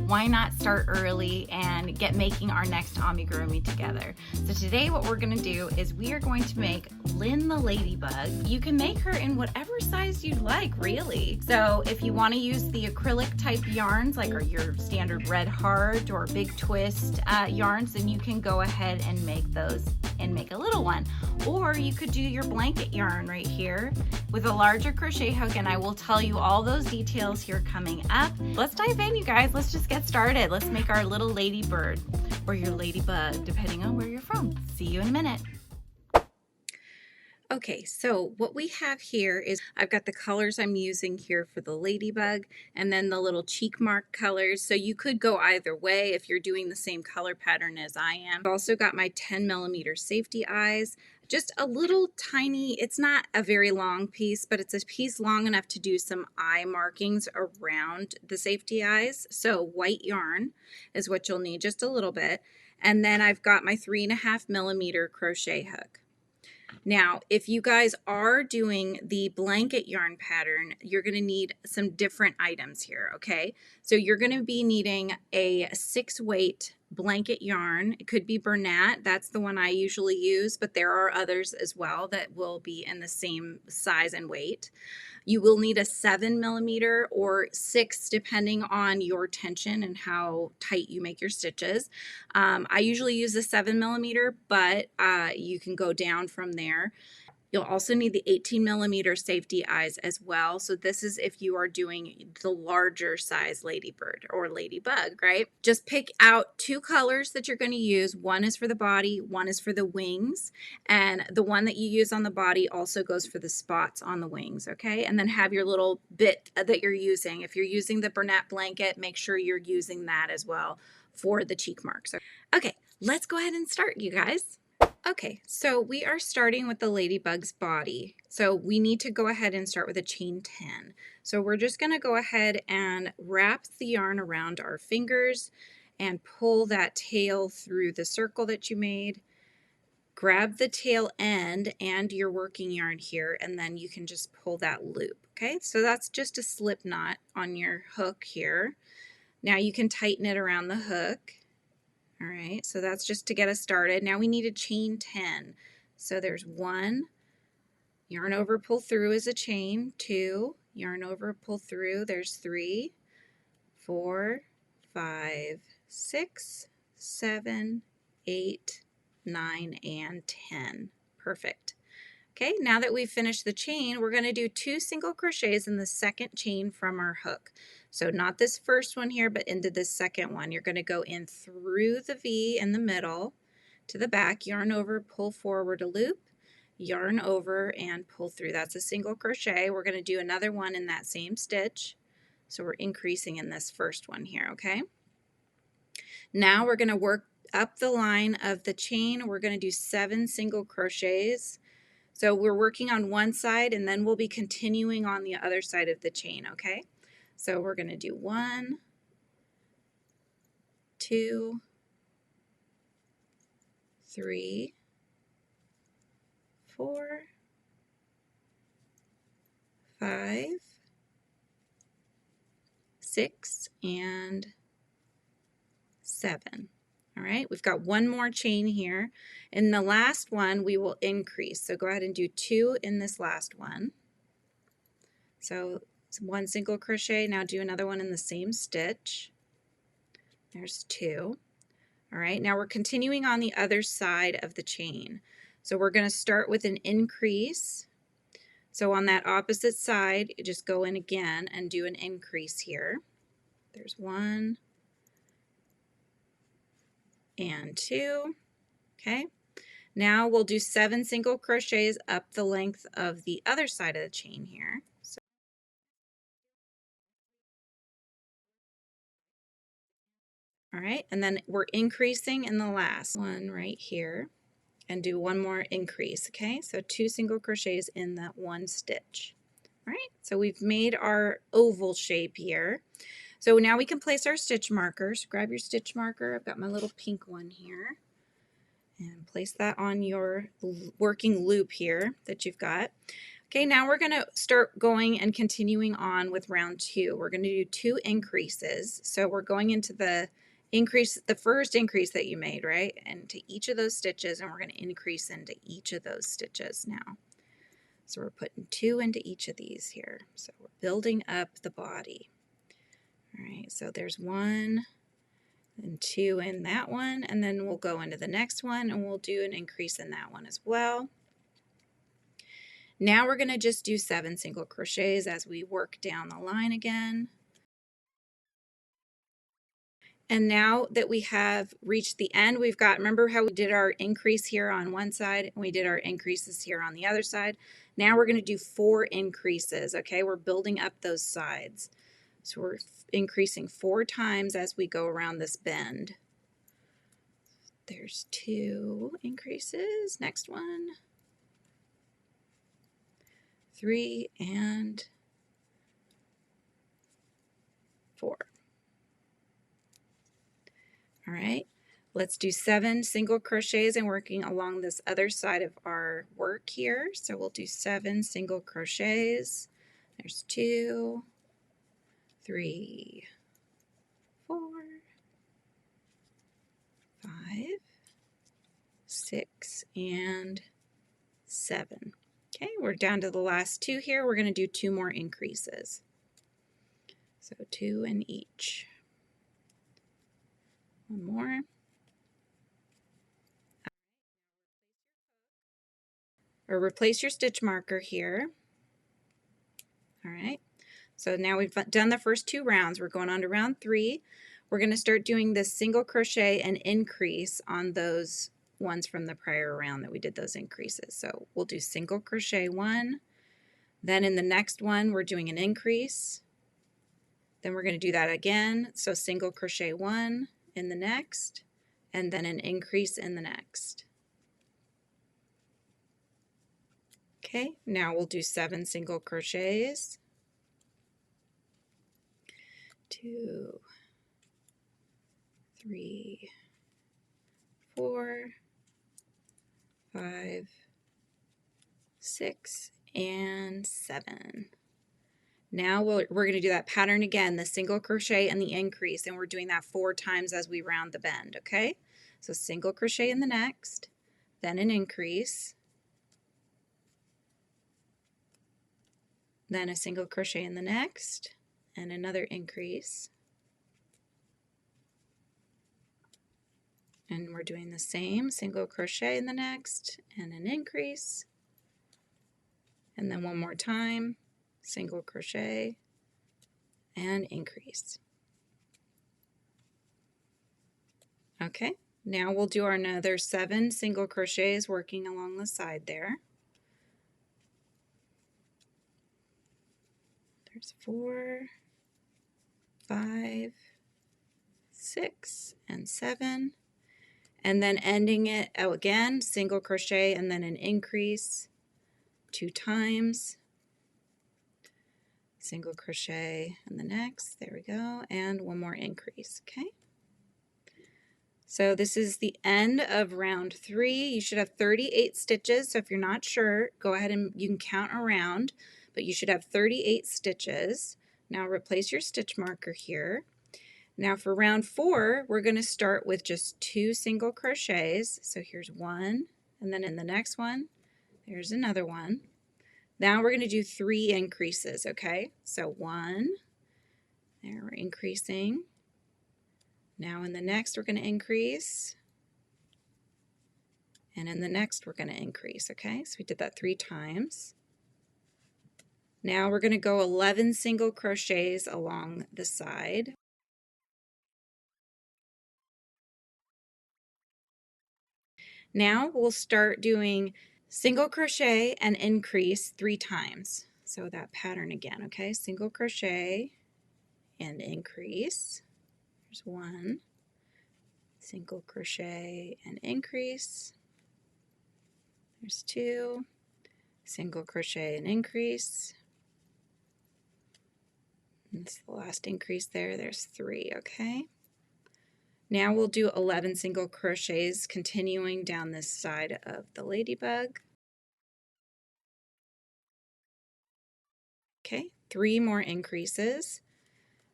why not start early and get making our next amigurumi together? So today what we're gonna do is we are going to make Lynn the Ladybug. You can make her in whatever size you'd like, really. So if you wanna use the acrylic type yarns, like your standard red heart or big twist yarns, then you can go ahead and make those and make a little one. Or you could do your blanket yarn right here with a larger crochet hook, and I will tell you all those details here coming up. Let's dive in, you guys. Let's just get started. Let's make our little ladybird, or your ladybug, depending on where you're from. See you in a minute. Okay, so what we have here is I've got the colors I'm using here for the ladybug and then the little cheek mark colors. So you could go either way if you're doing the same color pattern as I am. I've also got my 10mm safety eyes, just a little tiny, it's not a very long piece, but it's a piece long enough to do some eye markings around the safety eyes. So white yarn is what you'll need, just a little bit. And then I've got my 3.5mm crochet hook. Now, if you guys are doing the blanket yarn pattern, you're going to need some different items here, okay? So you're going to be needing a 6-weight blanket yarn. It could be Bernat. That's the one I usually use, but there are others as well that will be in the same size and weight. You will need a 7mm or 6 depending on your tension and how tight you make your stitches. I usually use a 7mm, but you can go down from there. You'll also need the 18mm safety eyes as well. So this is if you are doing the larger size ladybird or ladybug, right? Just pick out 2 colors that you're going to use. One is for the body, one is for the wings. And the one that you use on the body also goes for the spots on the wings, okay? And then have your little bit that you're using. If you're using the Bernat blanket, make sure you're using that as well for the cheek marks. Okay, let's go ahead and start, you guys. Okay, so we are starting with the ladybug's body. So we need to go ahead and start with a chain 10. So we're just going to go ahead and wrap the yarn around our fingers and pull that tail through the circle that you made. Grab the tail end and your working yarn here, and then you can just pull that loop. Okay, so that's just a slip knot on your hook here. Now you can tighten it around the hook. All right, so that's just to get us started. Now we need a chain 10. So there's 1, yarn over, pull through is a chain, 2, yarn over, pull through, there's 3, 4, 5, 6, 7, 8, 9, and 10. Perfect. Okay, now that we've finished the chain, we're going to do 2 single crochets in the second chain from our hook. So not this first one here, but into this second one. You're going to go in through the V in the middle to the back, yarn over, pull forward a loop, yarn over, and pull through. That's a single crochet. We're going to do another one in that same stitch. So we're increasing in this first one here, okay? Now we're going to work up the line of the chain. We're going to do 7 single crochets. So we're working on one side, and then we'll be continuing on the other side of the chain, okay? So we're going to do 1, 2, 3, 4, 5, 6, and 7. All right, we've got one more chain here. In the last one, we will increase. So go ahead and do 2 in this last one. So it's 1 single crochet. Now do another one in the same stitch. There's 2. All right, now we're continuing on the other side of the chain. So we're going to start with an increase. So on that opposite side, you just go in again and do an increase here. There's 1. And 2. Okay, now we'll do 7 single crochets up the length of the other side of the chain here. So, all right, and then we're increasing in the last one right here and do one more increase. Okay, so 2 single crochets in that one stitch. All right, so we've made our oval shape here. So now we can place our stitch markers. Grab your stitch marker. I've got my little pink one here. And place that on your working loop here that you've got. Okay, now we're going to start going and continuing on with round 2. We're going to do 2 increases. So we're going into the increase, the first increase that you made, right? Into each of those stitches, and we're going to increase into each of those stitches now. So we're putting 2 into each of these here. So we're building up the body. All right, so there's 1 and 2 in that one, and then we'll go into the next one and we'll do an increase in that one as well. Now we're going to just do 7 single crochets as we work down the line again. And now that we have reached the end, we've got, remember how we did our increase here on one side and we did our increases here on the other side? Now we're going to do 4 increases, okay? We're building up those sides. So we're increasing 4 times as we go around this bend. There's 2 increases. Next one. 3 and 4. All right, let's do 7 single crochets and working along this other side of our work here. So we'll do 7 single crochets. There's 2, 3, 4, 5, 6, and 7. Okay, we're down to the last 2 here. We're going to do 2 more increases. So 2 in each. 1 more. Or replace your stitch marker here. All right, so now we've done the first 2 rounds. We're going on to round 3. We're going to start doing this single crochet and increase on those ones from the prior round that we did those increases. So we'll do single crochet 1, then in the next one we're doing an increase, then we're going to do that again. So single crochet 1 in the next, and then an increase in the next. Okay, now we'll do 7 single crochets. 2, 3, 4, 5, 6, and 7. Now we're going to do that pattern again, the single crochet and the increase, and we're doing that 4 times as we round the bend, okay? So single crochet in the next, then an increase, then a single crochet in the next, and another increase. And we're doing the same, single crochet in the next, and an increase, and then one more time, single crochet, and increase. Okay, now we'll do our another 7 single crochets working along the side there. There's 4, 5, 6, and 7. And then ending it out again, single crochet and then an increase 2 times. Single crochet in the next, there we go, and one more increase, okay? So this is the end of round 3. You should have 38 stitches, so if you're not sure, go ahead and you can count around, but you should have 38 stitches. Now replace your stitch marker here. Now for round 4, we're going to start with just 2 single crochets. So here's 1, and then in the next one, there's another one. Now we're going to do 3 increases, okay? So 1, there we're increasing. Now in the next we're going to increase, and in the next we're going to increase, okay? So we did that 3 times. Now we're going to go 11 single crochets along the side. Now we'll start doing single crochet and increase 3 times. So that pattern again, okay? Single crochet and increase. There's 1. Single crochet and increase. There's 2. Single crochet and increase. And that's the last increase there. There's 3, okay? Now we'll do 11 single crochets continuing down this side of the ladybug. Okay, 3 more increases.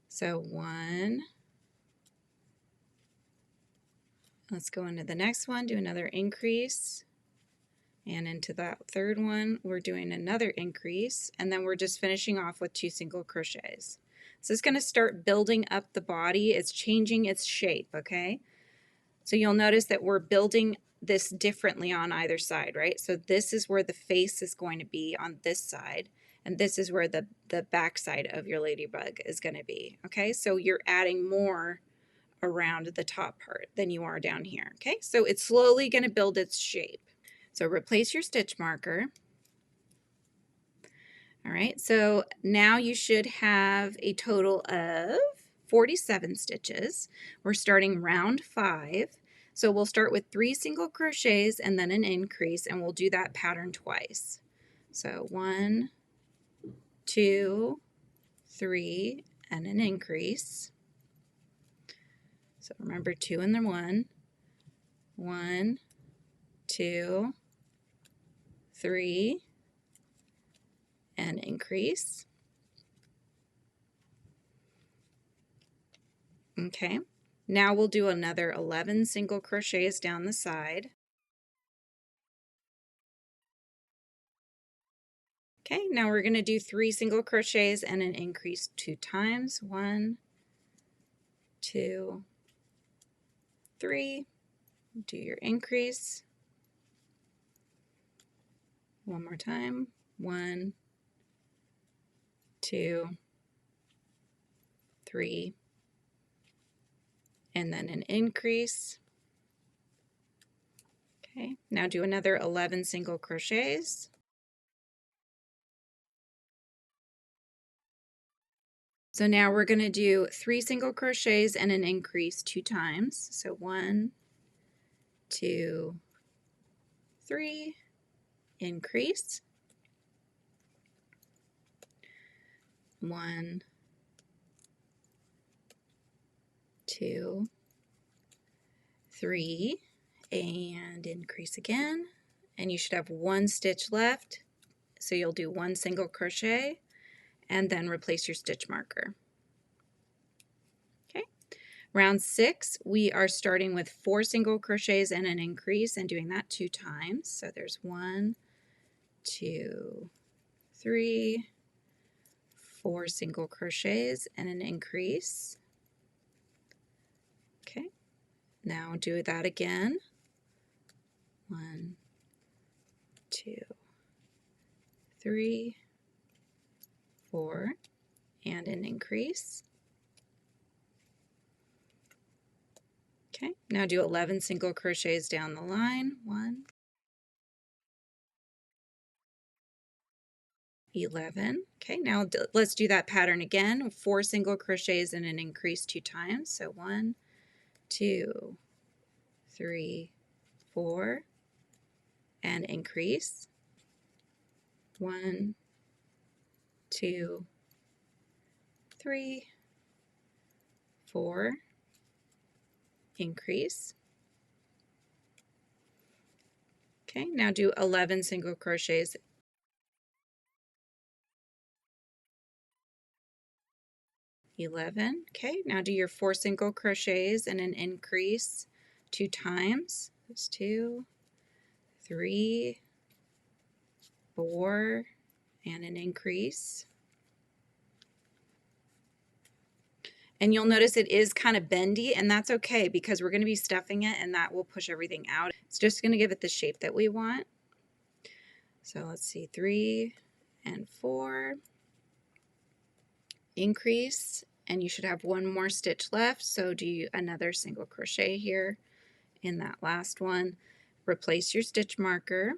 So 1, let's go into the next one, do another increase, and into that third one we're doing another increase, and then we're just finishing off with 2 single crochets. So it's going to start building up the body. It's changing its shape, okay? So you'll notice that we're building this differently on either side, right? So this is where the face is going to be on this side, and this is where the back side of your ladybug is going to be, okay? So you're adding more around the top part than you are down here, okay? So it's slowly going to build its shape. So replace your stitch marker. All right, so now you should have a total of 47 stitches. We're starting round 5. So we'll start with 3 single crochets and then an increase, and we'll do that pattern twice. So 1, 2, 3, and an increase. So remember 2 and then 1. 1, 2, 3, and increase. Okay, now we'll do another 11 single crochets down the side. Okay, now we're going to do 3 single crochets and an increase 2 times. 1, 2, 3. Do your increase. One more time. 1, 2, 3, and then an increase. Okay, now do another 11 single crochets. So now we're going to do 3 single crochets and an increase 2 times. So 1, 2, 3, increase. 1, 2, 3, and increase again. And you should have 1 stitch left. So you'll do 1 single crochet and then replace your stitch marker. Okay. Round 6, we are starting with 4 single crochets and an increase and doing that 2 times. So there's 1, 2, 3, 4 single crochets and an increase. Okay. Now do that again. 1, 2, 3, 4, and an increase. Okay, now do 11 single crochets down the line. 1, 11. Okay, now let's do that pattern again. 4 single crochets and an increase 2 times. So 1, 2, 3, 4, and increase. 1, 2, 3, 4, increase. Okay, now do 11 single crochets. 11. Okay, now do your 4 single crochets and an increase 2 times. That's 2, 3, 4, and an increase. And you'll notice it is kind of bendy, and that's okay because we're going to be stuffing it and that will push everything out. It's just going to give it the shape that we want. So let's see, 3 and 4, increase, and you should have 1 more stitch left. So do another single crochet here in that last one. Replace your stitch marker.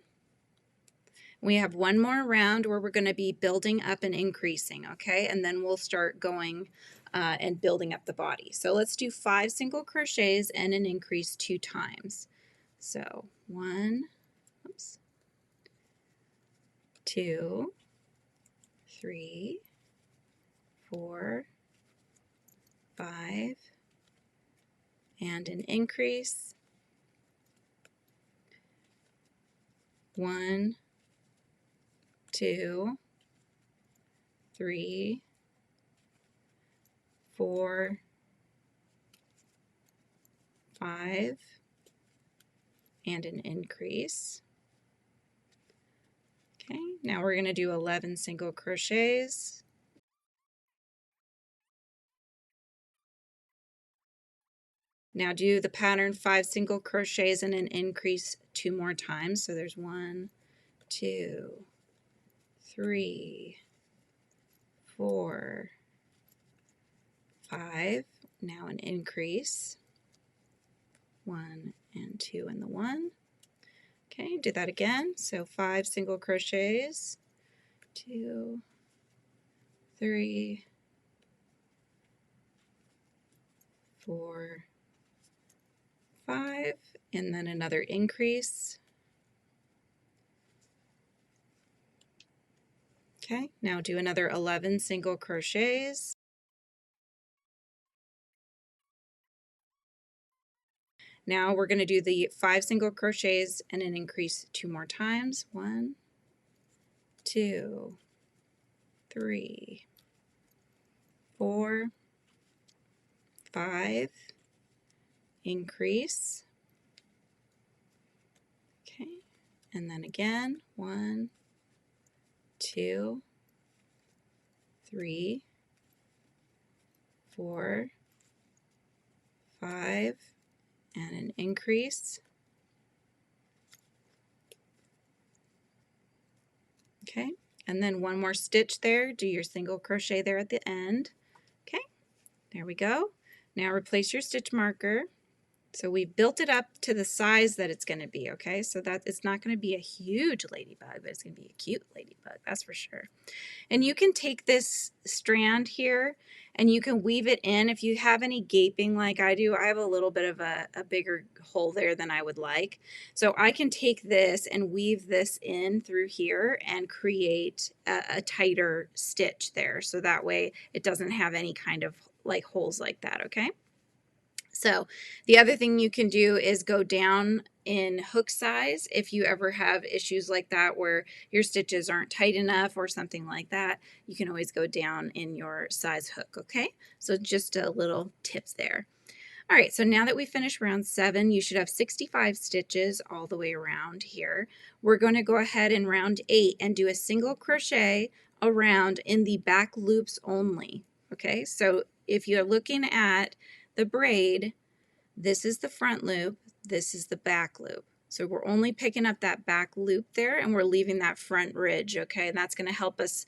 We have 1 more round where we're going to be building up and increasing, okay? And then we'll start going and building up the body. So let's do 5 single crochets and an increase 2 times. So 1, oops, 2, 3, 4, 5, and an increase. 1, 2, 3, 4, 5, and an increase. Okay, now we're going to do 11 single crochets. Now do the pattern 5 single crochets and an increase 2 more times. So there's 1, 2, 3, 4, 5. Now an increase. 1 and 2 and the 1. Okay, do that again. So 5 single crochets. 2, 3, 4, 5, and then another increase. Okay, now do another 11 single crochets. Now we're going to do the 5 single crochets and an increase 2 more times. 1, 2, 3, 4, 5, increase. Okay, and then again, 1, 2, 3, 4, 5, and an increase. Okay, and then one more stitch there. Do your single crochet there at the end. Okay, there we go. Now replace your stitch marker. So we built it up to the size that it's going to be, okay? So that it's not going to be a huge ladybug, but it's going to be a cute ladybug, that's for sure. And you can take this strand here and you can weave it in. If you have any gaping like I do, I have a little bit of a bigger hole there than I would like. So I can take this and weave this in through here and create a tighter stitch there. So that way it doesn't have any kind of like holes like that, okay? So the other thing you can do is go down in hook size if you ever have issues like that where your stitches aren't tight enough or something like that. You can always go down in your size hook, okay? So just a little tips there. All right, so now that we finished round 7, you should have 65 stitches all the way around here. We're going to go ahead in round 8 and do a single crochet around in the back loops only, okay? So if you're looking at the braid, this is the front loop, this is the back loop. So we're only picking up that back loop there and we're leaving that front ridge, okay? And that's going to help us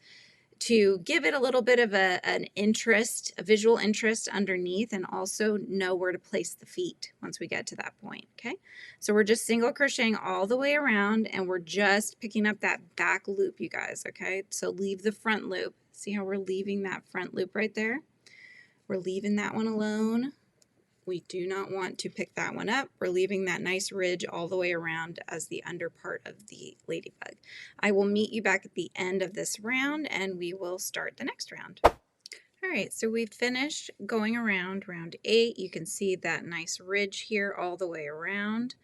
to give it a little bit of an interest, a visual interest underneath, and also know where to place the feet once we get to that point, okay? So we're just single crocheting all the way around and we're just picking up that back loop, you guys, okay? So leave the front loop. See how we're leaving that front loop right there? We're leaving that one alone. We do not want to pick that one up. We're leaving that nice ridge all the way around as the under part of the ladybug. I will meet you back at the end of this round and we will start the next round. All right, so we've finished going around round 8. You can see that nice ridge here all the way around.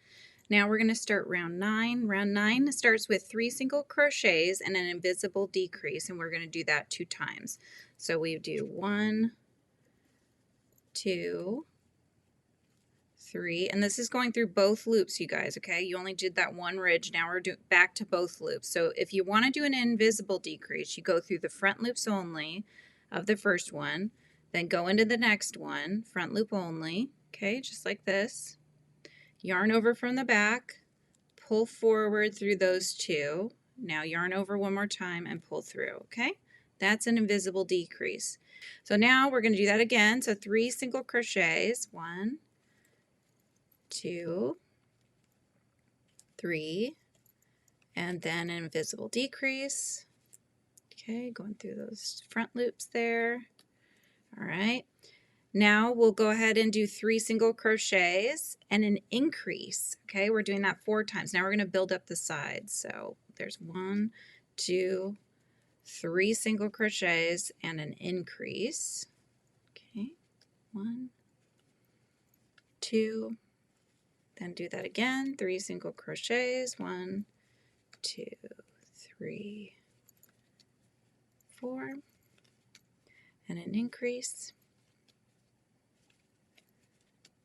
Now we're going to start round 9. Round 9 starts with 3 single crochets and an invisible decrease, and we're going to do that 2 times. So we do 1, 2, 3, and this is going through both loops, you guys, okay? You only did that one ridge. Now we're back to both loops. So if you want to do an invisible decrease, you go through the front loops only of the first one, then go into the next one, front loop only, okay, just like this. Yarn over from the back, pull forward through those 2. Now yarn over one more time and pull through, okay? That's an invisible decrease. So now we're going to do that again. So 3 single crochets, 1, 2, 3, and then an invisible decrease. Okay, going through those front loops there. All right. Now we'll go ahead and do 3 single crochets and an increase. Okay, we're doing that 4 times. Now we're going to build up the sides. So there's 1, 2, 3 single crochets and an increase. Okay, 1, 2, then do that again, 3 single crochets, 1, 2, 3, 4, and an increase.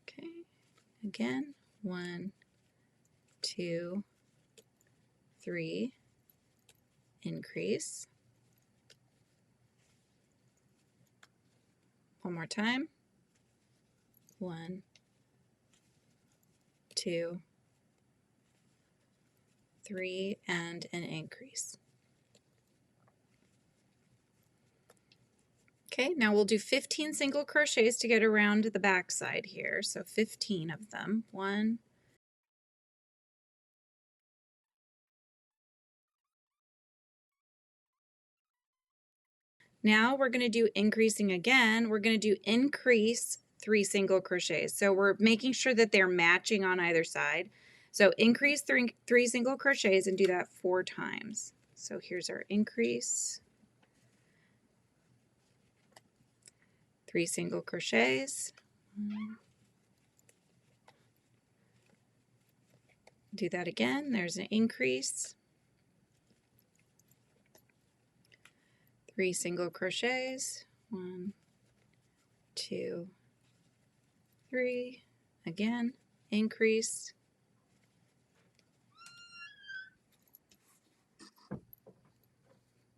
Okay, again, 1, 2, 3, increase. One more time. 1, 2, 3, and an increase. Okay, now we'll do 15 single crochets to get around the back side here. So 15 of them. 1, now we're going to do increasing again. We're going to do increase 3 single crochets. So we're making sure that they're matching on either side. So increase three single crochets and do that 4 times. So here's our increase. 3 single crochets. Do that again. There's an increase. 3 single crochets. 1, 2, 3. Again, increase.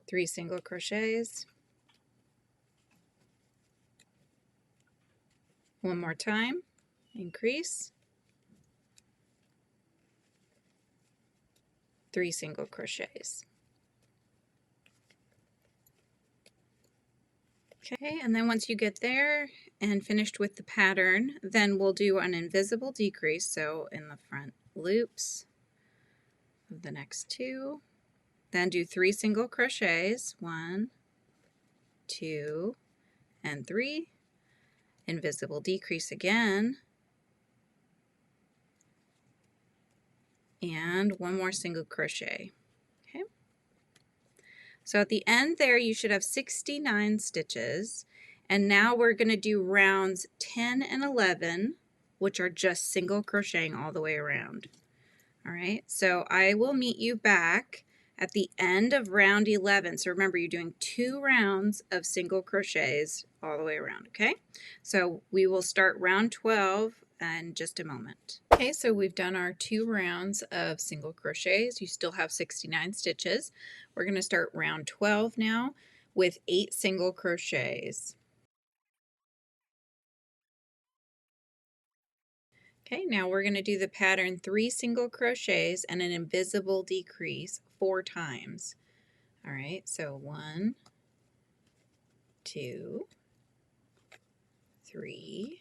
3 single crochets. One more time, increase. 3 single crochets. Okay, and then once you get there and finished with the pattern, then we'll do an invisible decrease. So in the front loops of the next 2, then do 3 single crochets, 1, 2, and 3. Invisible decrease again, and 1 more single crochet. Okay, so at the end there you should have 69 stitches, and now we're going to do rounds 10 and 11, which are just single crocheting all the way around. All right, so I will meet you back at the end of round 11. So remember, you're doing 2 rounds of single crochets all the way around, okay? So we will start round 12 in just a moment. Okay, so we've done our 2 rounds of single crochets. You still have 69 stitches. We're going to start round 12 now with 8 single crochets. Okay, now we're going to do the pattern 3 single crochets and an invisible decrease 4 times. All right, so 1, 2, 3,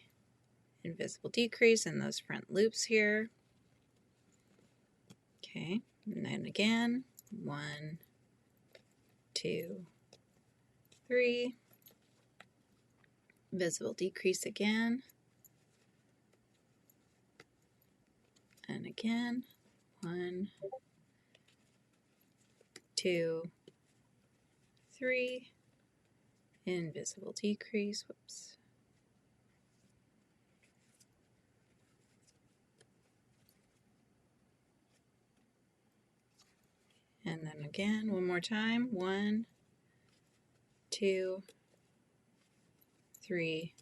invisible decrease in those front loops here. Okay, and then again, 1, 2, 3, invisible decrease again, and again, 1, 2, 3, invisible decrease, whoops. And then again, one more time, 1, 2, 3,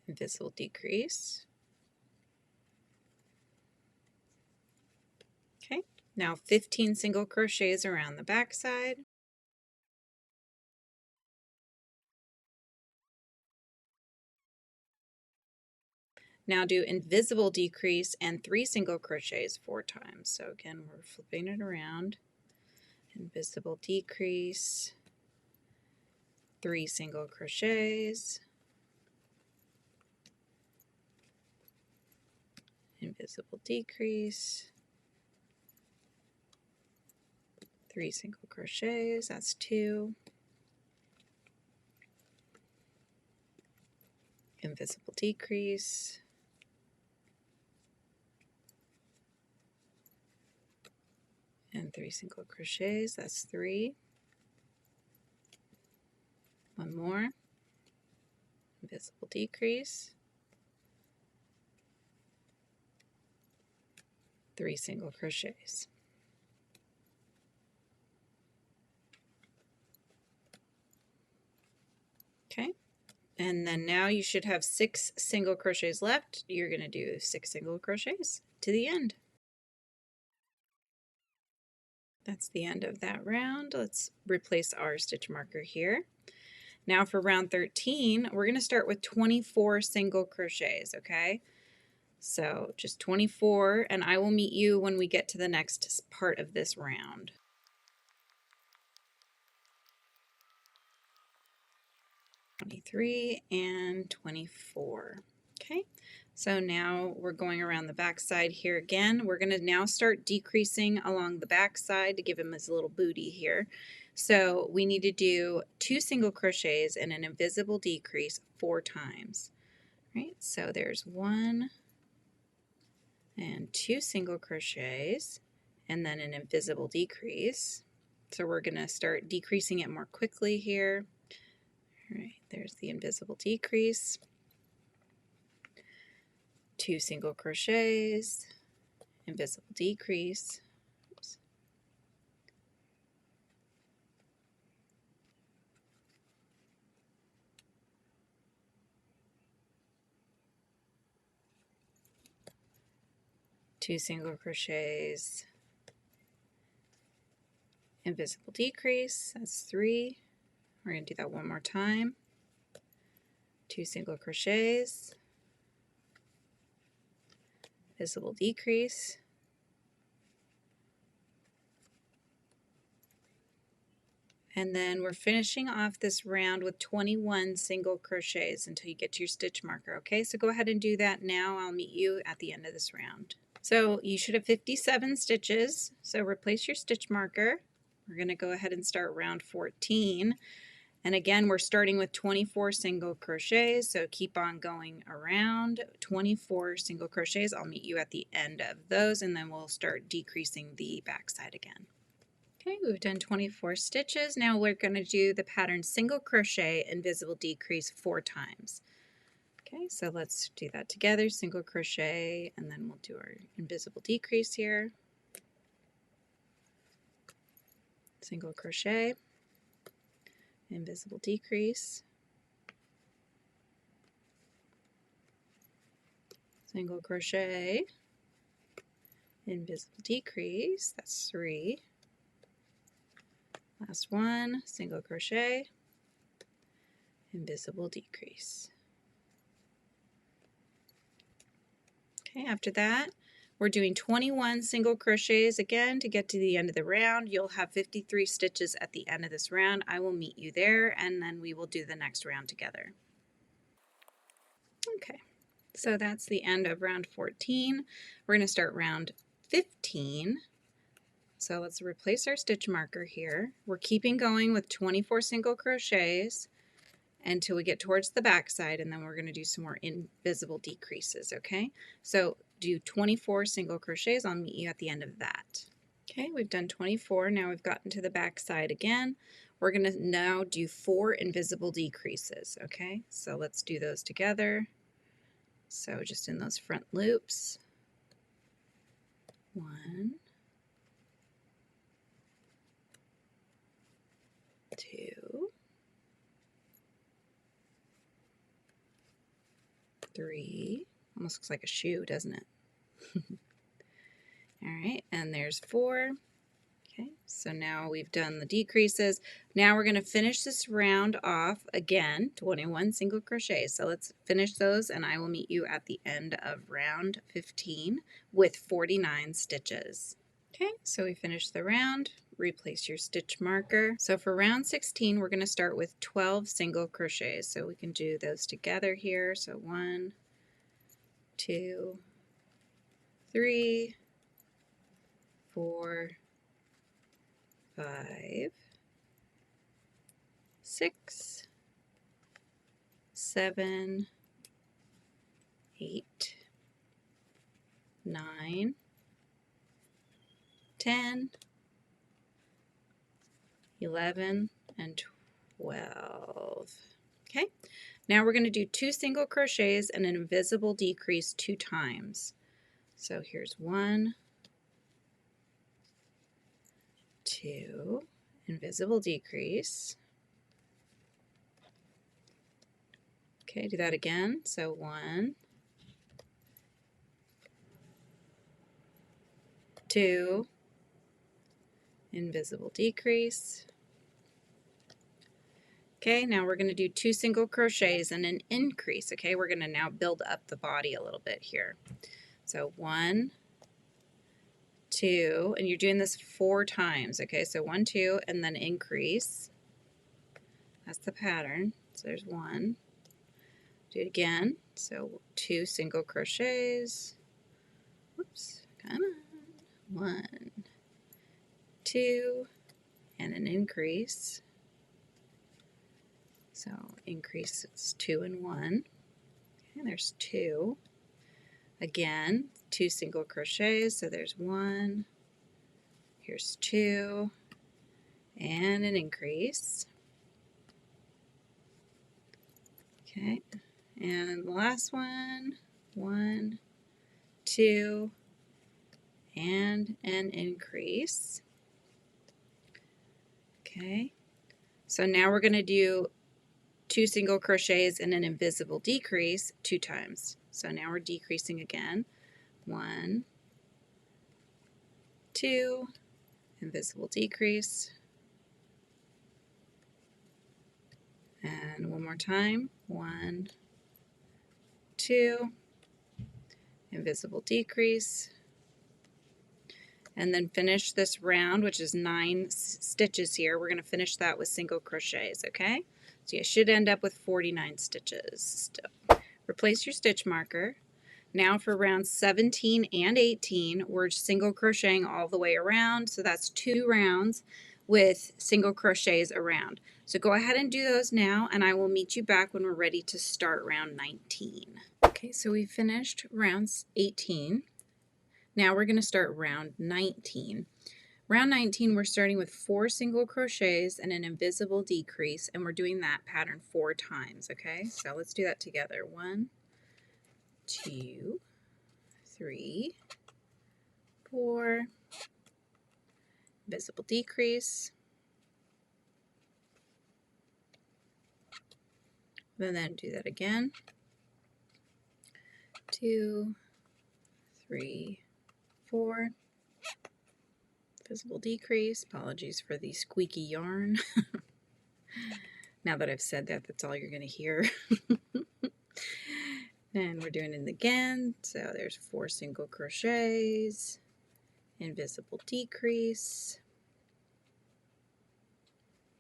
invisible decrease. Okay, now 15 single crochets around the back side. Now do invisible decrease and 3 single crochets 4 times. So again, we're flipping it around. Invisible decrease, 3 single crochets, invisible decrease, 3 single crochets, that's 2, invisible decrease, and 3 single crochets, that's 3, 1 more, invisible decrease, 3 single crochets. Okay, And then now you should have 6 single crochets left. You're going to do 6 single crochets to the end. That's the end of that round. Let's replace our stitch marker here. Now for round 13, we're going to start with 24 single crochets, okay? So just 24, and I will meet you when we get to the next part of this round. 23 and 24. Okay, so now we're going around the back side here again. We're going to now start decreasing along the back side to give him his little booty here. So we need to do 2 single crochets and an invisible decrease 4 times. Right, so there's 1 and 2 single crochets and then an invisible decrease. So we're going to start decreasing it more quickly here. All right, there's the invisible decrease. 2 single crochets, invisible decrease. Oops. 2 single crochets, invisible decrease, that's 3. We're going to do that one more time. 2 single crochets, invisible decrease, and then we're finishing off this round with 21 single crochets until you get to your stitch marker. Okay, so go ahead and do that now. I'll meet you at the end of this round. So you should have 57 stitches, so replace your stitch marker. We're going to go ahead and start round 14. And again, we're starting with 24 single crochets, so keep on going around 24 single crochets. I'll meet you at the end of those, and then we'll start decreasing the back side again. Okay, we've done 24 stitches. Now we're going to do the pattern single crochet, invisible decrease 4 times. Okay, so let's do that together, single crochet, and then we'll do our invisible decrease here. Single crochet, invisible decrease, single crochet, invisible decrease, that's 3. Last one, single crochet, invisible decrease. Okay, after that, we're doing 21 single crochets again to get to the end of the round. You'll have 53 stitches at the end of this round. I will meet you there, and then we will do the next round together. Okay, so that's the end of round 14. We're going to start round 15. So let's replace our stitch marker here. We're keeping going with 24 single crochets until we get towards the back side, and then we're going to do some more invisible decreases, okay? So do 24 single crochets. I'll meet you at the end of that. Okay, we've done 24. Now we've gotten to the back side again. We're going to now do 4 invisible decreases, okay? So let's do those together. So just in those front loops. 1, 2, 3, almost looks like a shoe, doesn't it? All right, and there's 4. Okay, so now we've done the decreases. Now we're going to finish this round off again, 21 single crochets. So let's finish those, and I will meet you at the end of round 15 with 49 stitches. Okay, so we finished the round. Replace your stitch marker. So for round 16, we're going to start with 12 single crochets. So we can do those together here. So 1, 2, 3, 4, 5, 6, 7, 8, 9, 10, 11, and 12. Okay, now we're going to do 2 single crochets and an invisible decrease 2 times. So here's 1, 2, invisible decrease, Okay, do that again. So 1, 2, invisible decrease. Okay, now we're going to do 2 single crochets and an increase. Okay, we're going to now build up the body a little bit here. So 1, 2, and you're doing this 4 times. Okay, so 1, 2, and then increase. That's the pattern. So there's 1. Do it again. So 2 single crochets. Whoops, come on. 1, 2, and an increase. So increase is 2 and 1. And there's 2. Again, 2 single crochets. So there's 1. Here's 2, and an increase. Okay, and the last one, 1, 2, and an increase. Okay, so now we're going to do 2 single crochets and an invisible decrease 2 times. So now we're decreasing again. 1, 2, invisible decrease. And one more time. 1, 2, invisible decrease. And then finish this round, which is 9 stitches here. We're going to finish that with single crochets, okay? So you should end up with 49 stitches still. Replace your stitch marker. Now for rounds 17 and 18, we're single crocheting all the way around. So that's 2 rounds with single crochets around. So go ahead and do those now, and I will meet you back when we're ready to start round 19. Okay, so we finished rounds 18. Now we're going to start round 19. Round 19, we're starting with 4 single crochets and an invisible decrease, and we're doing that pattern 4 times, okay? So let's do that together. 1, 2, 3, 4, invisible decrease, and then do that again. 2, 3, 4, invisible decrease. Apologies for the squeaky yarn. Now that I've said that, that's all you're going to hear. And we're doing it again. So there's 4 single crochets, invisible decrease.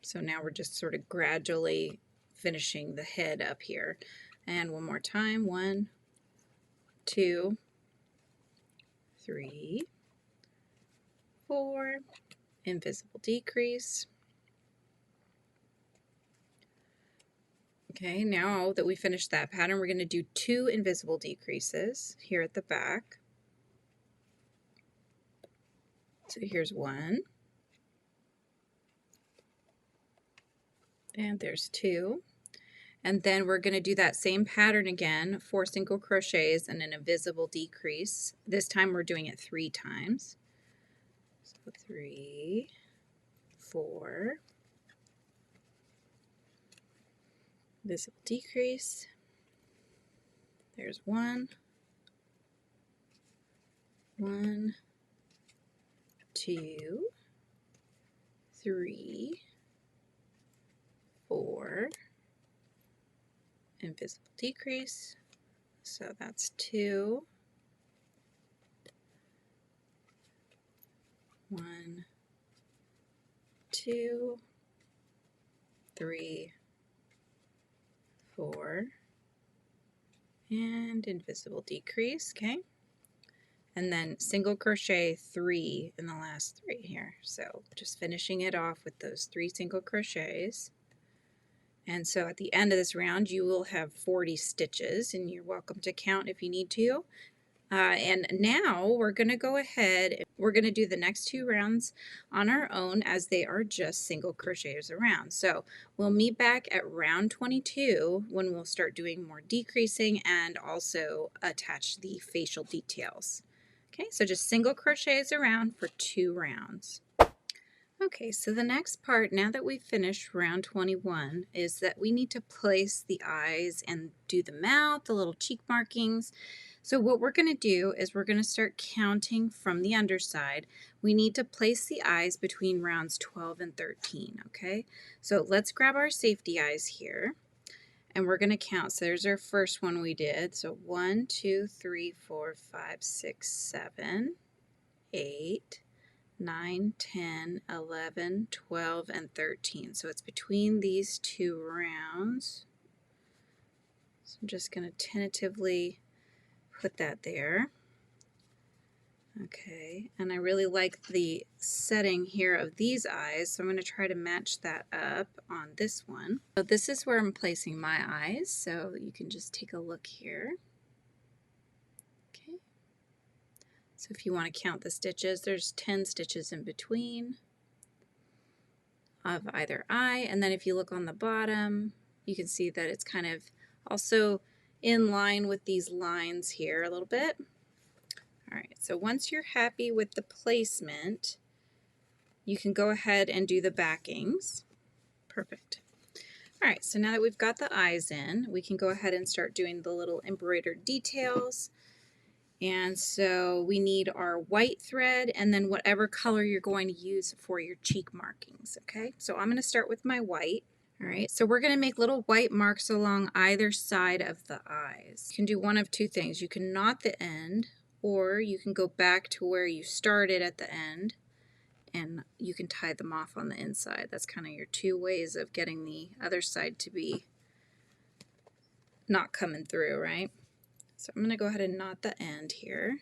So now we're just sort of gradually finishing the head up here. And one more time. 1, 2, 3, 4, invisible decrease. Okay, now that we finished that pattern, we're going to do 2 invisible decreases here at the back. So here's 1, and there's 2. And then we're going to do that same pattern again, 4 single crochets and an invisible decrease. This time we're doing it 3 times. So 3, 4, invisible decrease. There's 1, 1, 2, 3, 4, invisible decrease. So that's 2, 1, 2, 3, 4, and invisible decrease, okay? And then single crochet 3 in the last 3 here. So just finishing it off with those 3 single crochets. And so at the end of this round, you will have 40 stitches, and you're welcome to count if you need to. And now we're going to go ahead, we're going to do the next 2 rounds on our own as they are just single crochets around. So we'll meet back at round 22 when we'll start doing more decreasing and also attach the facial details. Okay, so just single crochets around for 2 rounds. Okay, so the next part, now that we've finished round 21, is that we need to place the eyes and do the mouth, the little cheek markings. So what we're going to do is we're going to start counting from the underside. We need to place the eyes between rounds 12 and 13, okay? So let's grab our safety eyes here, and we're going to count. So there's our first one we did. So 1, 2, 3, 4, 5, 6, 7, 8, 9, 10, 11, 12, and 13. So it's between these two rounds. So I'm just going to tentatively put that there. Okay, and I really like the setting here of these eyes, so I'm going to try to match that up on this one. So this is where I'm placing my eyes, so you can just take a look here. Okay. So if you want to count the stitches, there's 10 stitches in between of either eye, and then if you look on the bottom, you can see that it's kind of also in line with these lines here a little bit. All right, so once you're happy with the placement, you can go ahead and do the backings. Perfect. All right, so now that we've got the eyes in, we can go ahead and start doing the little embroidered details. And so we need our white thread and then whatever color you're going to use for your cheek markings, okay? So I'm going to start with my white. All right, so we're going to make little white marks along either side of the eyes. You can do one of two things. You can knot the end, or you can go back to where you started at the end, and you can tie them off on the inside. That's kind of your two ways of getting the other side to be not coming through, right? So I'm going to go ahead and knot the end here.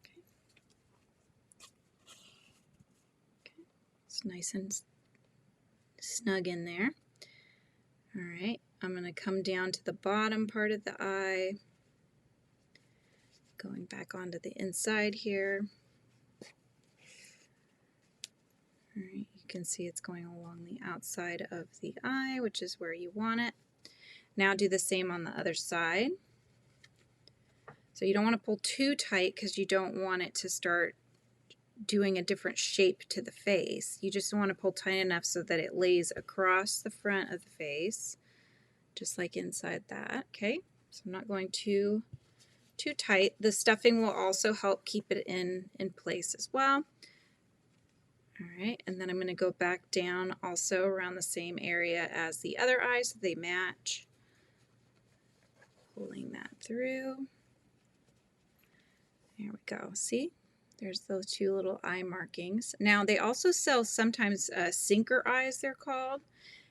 Okay. It's nice and snug in there. All right, I'm going to come down to the bottom part of the eye, going back onto the inside here. All right, you can see it's going along the outside of the eye, which is where you want it. Now do the same on the other side. So you don't want to pull too tight because you don't want it to start doing a different shape to the face. You just want to pull tight enough so that it lays across the front of the face, just like inside that, okay? So I'm not going too tight. The stuffing will also help keep it in place as well. All right, and then I'm going to go back down also around the same area as the other eye so they match. Pulling that through. There we go. See? There's those two little eye markings. Now they also sell sometimes sinker eyes, they're called.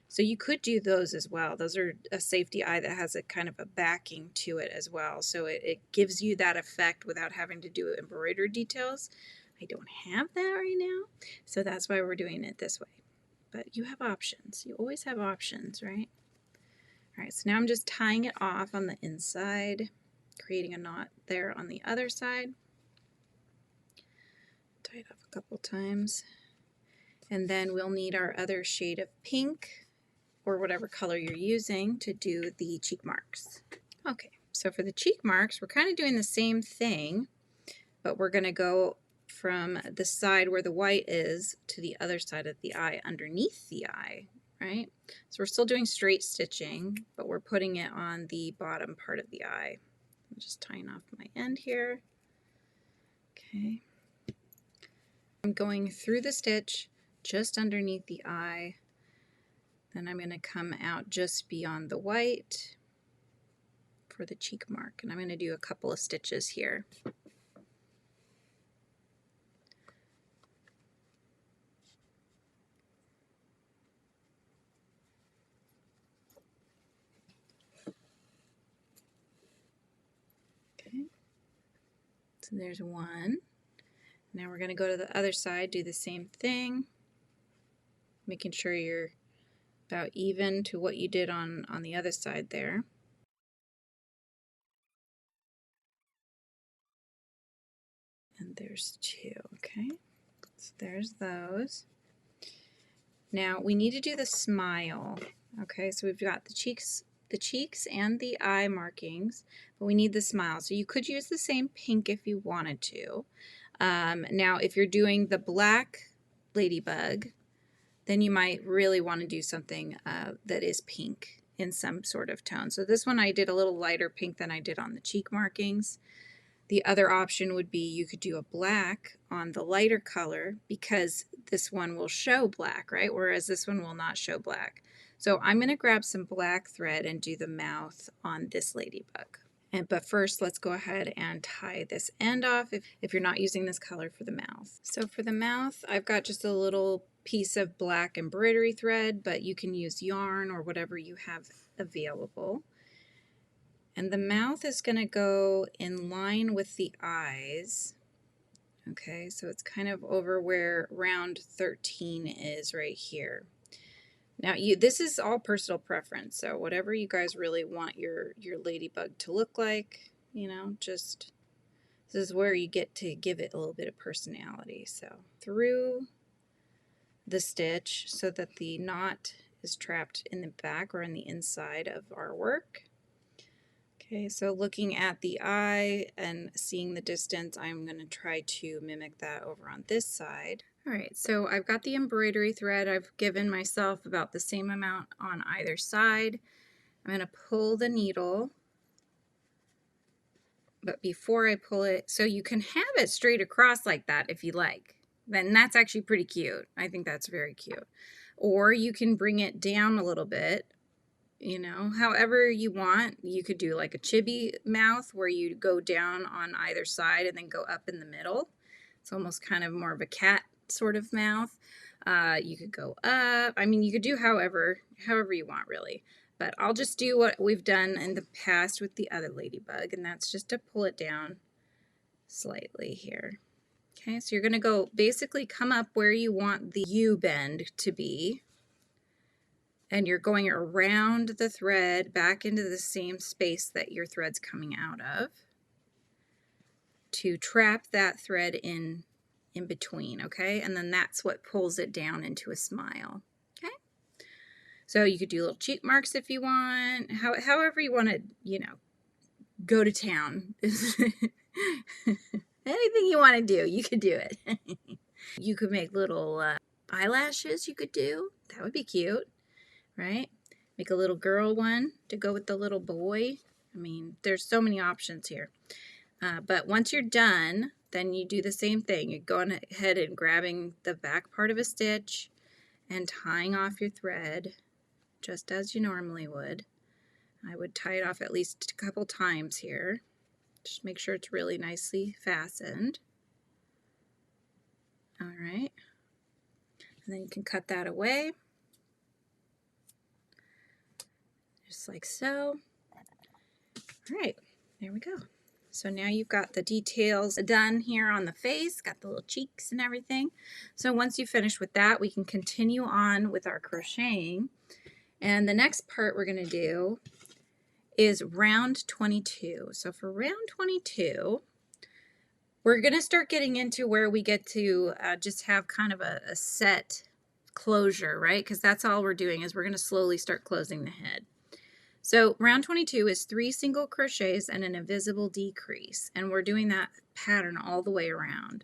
So you could do those as well. Those are a safety eye that has a kind of a backing to it as well. So it gives you that effect without having to do embroidered details. I don't have that right now, so that's why we're doing it this way. But you have options. You always have options, right? All right, so now I'm just tying it off on the inside, creating a knot there on the other side. Tie it off a couple times. And then we'll need our other shade of pink, or whatever color you're using, to do the cheek marks. Okay, so for the cheek marks, we're kind of doing the same thing, but we're going to go from the side where the white is to the other side of the eye underneath the eye, right? So we're still doing straight stitching, but we're putting it on the bottom part of the eye. I'm just tying off my end here. Okay. I'm going through the stitch just underneath the eye. Then I'm going to come out just beyond the white for the cheek mark, and I'm going to do a couple of stitches here. Okay, so there's one. Now we're going to go to the other side, do the same thing, making sure you're about even to what you did on the other side there. And there's two, okay? So there's those. Now we need to do the smile, okay? So we've got the cheeks the cheeks and the eye markings, but we need the smile. So you could use the same pink if you wanted to. Now, if you're doing the black ladybug, then you might really want to do something that is pink in some sort of tone. So this one I did a little lighter pink than I did on the cheek markings. The other option would be you could do a black on the lighter color because this one will show black, right? Whereas this one will not show black. So I'm going to grab some black thread and do the mouth on this ladybug. But first, let's go ahead and tie this end off if you're not using this color for the mouth. So for the mouth, I've got just a little piece of black embroidery thread, but you can use yarn or whatever you have available. And the mouth is going to go in line with the eyes. Okay, so it's kind of over where round 13 is right here. Now, this is all personal preference, so whatever you guys really want your ladybug to look like, you know, just this is where you get to give it a little bit of personality. So through the stitch so that the knot is trapped in the back or in the inside of our work. Okay, so looking at the eye and seeing the distance, I'm going to try to mimic that over on this side. All right, so I've got the embroidery thread. I've given myself about the same amount on either side. I'm going to pull the needle, but before I pull it, so you can have it straight across like that if you like. Then that's actually pretty cute. I think that's very cute. Or you can bring it down a little bit. You know, however you want. You could do like a chibi mouth where you go down on either side and then go up in the middle. It's almost kind of more of a cat sort of mouth. You could go up. I mean, you could do however you want really. But I'll just do what we've done in the past with the other ladybug, and that's just to pull it down slightly here. Okay, so you're going to go basically come up where you want the U bend to be. And you're going around the thread back into the same space that your thread's coming out of to trap that thread in between, okay? And then that's what pulls it down into a smile, okay? So you could do little cheek marks if you want, however you want to, you know, go to town. Anything you want to do, you could do it. You could make little eyelashes you could do. That would be cute. Right? Make a little girl one to go with the little boy. I mean, there's so many options here. But once you're done, then you do the same thing. You're going ahead and grabbing the back part of a stitch and tying off your thread just as you normally would. I would tie it off at least a couple times here. Just make sure it's really nicely fastened. All right. And then you can cut that away. Just like so. All right, there we go. So now you've got the details done here on the face, got the little cheeks and everything. So once you finish with that, we can continue on with our crocheting. And the next part we're going to do is round 22. So for round 22, we're going to start getting into where we get to just have kind of a set closure, right? Because that's all we're doing is we're going to slowly start closing the head. So round 22 is 3 single crochets and an invisible decrease, and we're doing that pattern all the way around.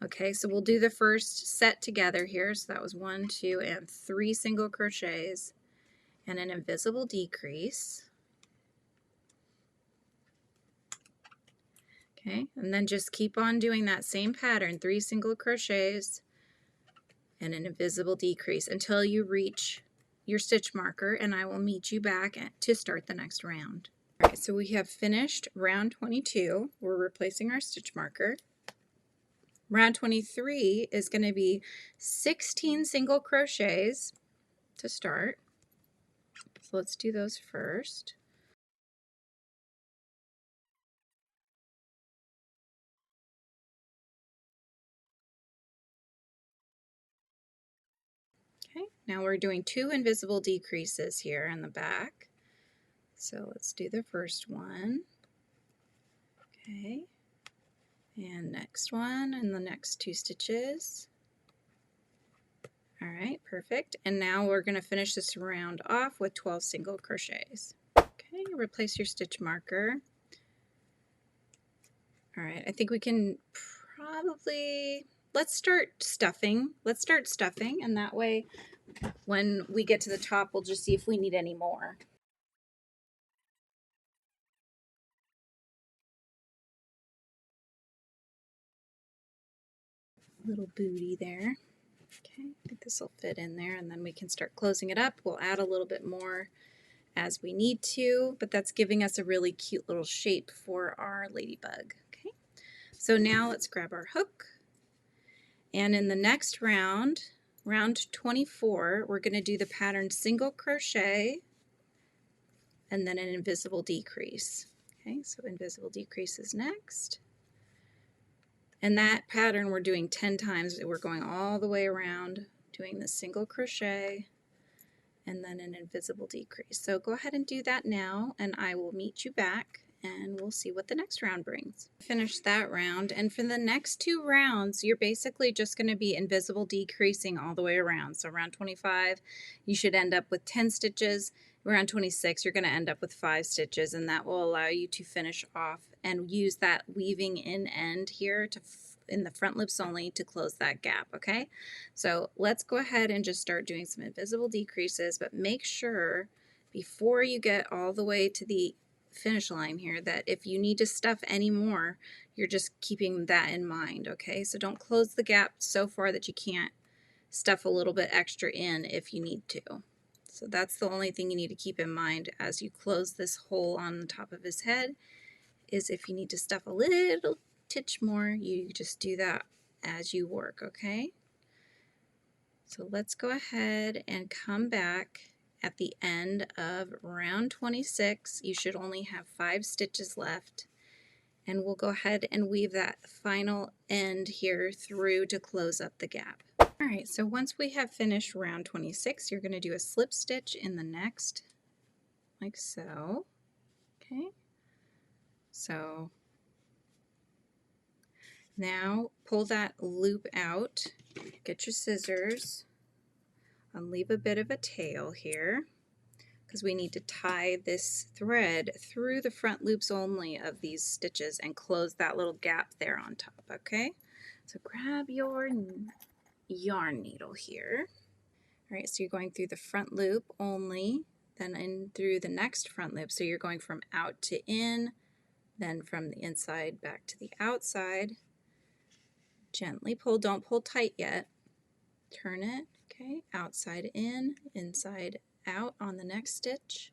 Okay, so we'll do the first set together here. So that was 1, 2, and 3 single crochets and an invisible decrease. Okay, and then just keep on doing that same pattern, 3 single crochets and an invisible decrease until you reach your stitch marker, and I will meet you back to start the next round. All right, so we have finished round 22. We're replacing our stitch marker. Round 23 is going to be 16 single crochets to start. So let's do those first. Okay, now we're doing 2 invisible decreases here in the back. So let's do the first one. Okay, and next one and the next 2 stitches. All right, perfect. And now we're going to finish this round off with 12 single crochets. Okay, replace your stitch marker. All right, I think we can probably, let's start stuffing. Let's start stuffing, and that way when we get to the top, we'll just see if we need any more. Little booty there. Okay, I think this will fit in there, and then we can start closing it up. We'll add a little bit more as we need to, but that's giving us a really cute little shape for our ladybug. Okay, so now let's grab our hook, and in the next round, round 24, we're going to do the pattern single crochet and then an invisible decrease. Okay, so invisible decrease is next. And that pattern we're doing 10 times. We're going all the way around doing the single crochet and then an invisible decrease. So go ahead and do that now, and I will meet you back and we'll see what the next round brings. Finish that round, and for the next 2 rounds you're basically just going to be invisible decreasing all the way around. So around 25 you should end up with 10 stitches. Around 26 you're going to end up with 5 stitches, and that will allow you to finish off and use that weaving in end here to in the front loops only to close that gap. Okay, so let's go ahead and just start doing some invisible decreases, but make sure before you get all the way to the finish line here that if you need to stuff any more, you're just keeping that in mind. Okay, so don't close the gap so far that you can't stuff a little bit extra in if you need to. So that's the only thing you need to keep in mind as you close this hole on the top of his head, is if you need to stuff a little titch more, you just do that as you work. Okay, so let's go ahead and come back at the end of round 26. You should only have 5 stitches left, and we'll go ahead and weave that final end here through to close up the gap. All right, so once we have finished round 26, you're going to do a slip stitch in the next, like so. Okay, so now pull that loop out, get your scissors, and leave a bit of a tail here because we need to tie this thread through the front loops only of these stitches and close that little gap there on top. Okay, so grab your yarn needle here. All right, so you're going through the front loop only, then in through the next front loop. So you're going from out to in, then from the inside back to the outside. Gently pull, don't pull tight yet. Turn it, okay, outside in, inside out on the next stitch.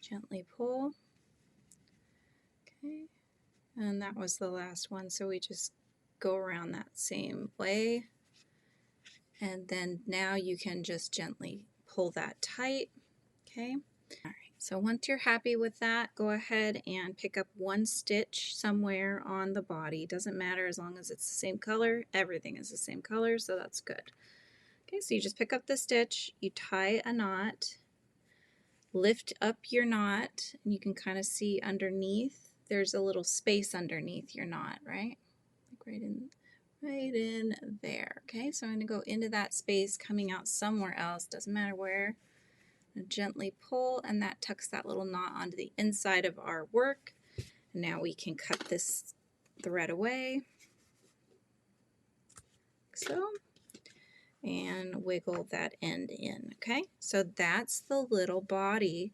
Gently pull. Okay, and that was the last one, so we just go around that same way. And then now you can just gently pull that tight. Okay, all right, so once you're happy with that, go ahead and pick up 1 stitch somewhere on the body. Doesn't matter as long as it's the same color. Everything is the same color, so that's good. Okay, so you just pick up the stitch, you tie a knot, lift up your knot, and you can kind of see underneath, there's a little space underneath your knot, right? Like right in there. Okay, so I'm going to go into that space, coming out somewhere else, doesn't matter where. Gently pull, and that tucks that little knot onto the inside of our work. Now we can cut this thread away, like so, and wiggle that end in. Okay, so that's the little body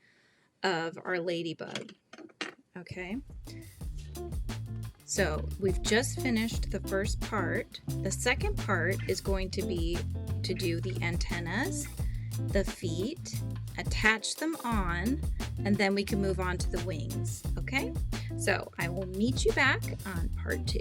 of our ladybug. Okay, so we've just finished the first part. The second part is going to be to do the antennas, the feet, attach them on, and then we can move on to the wings. Okay, so I will meet you back on part 2.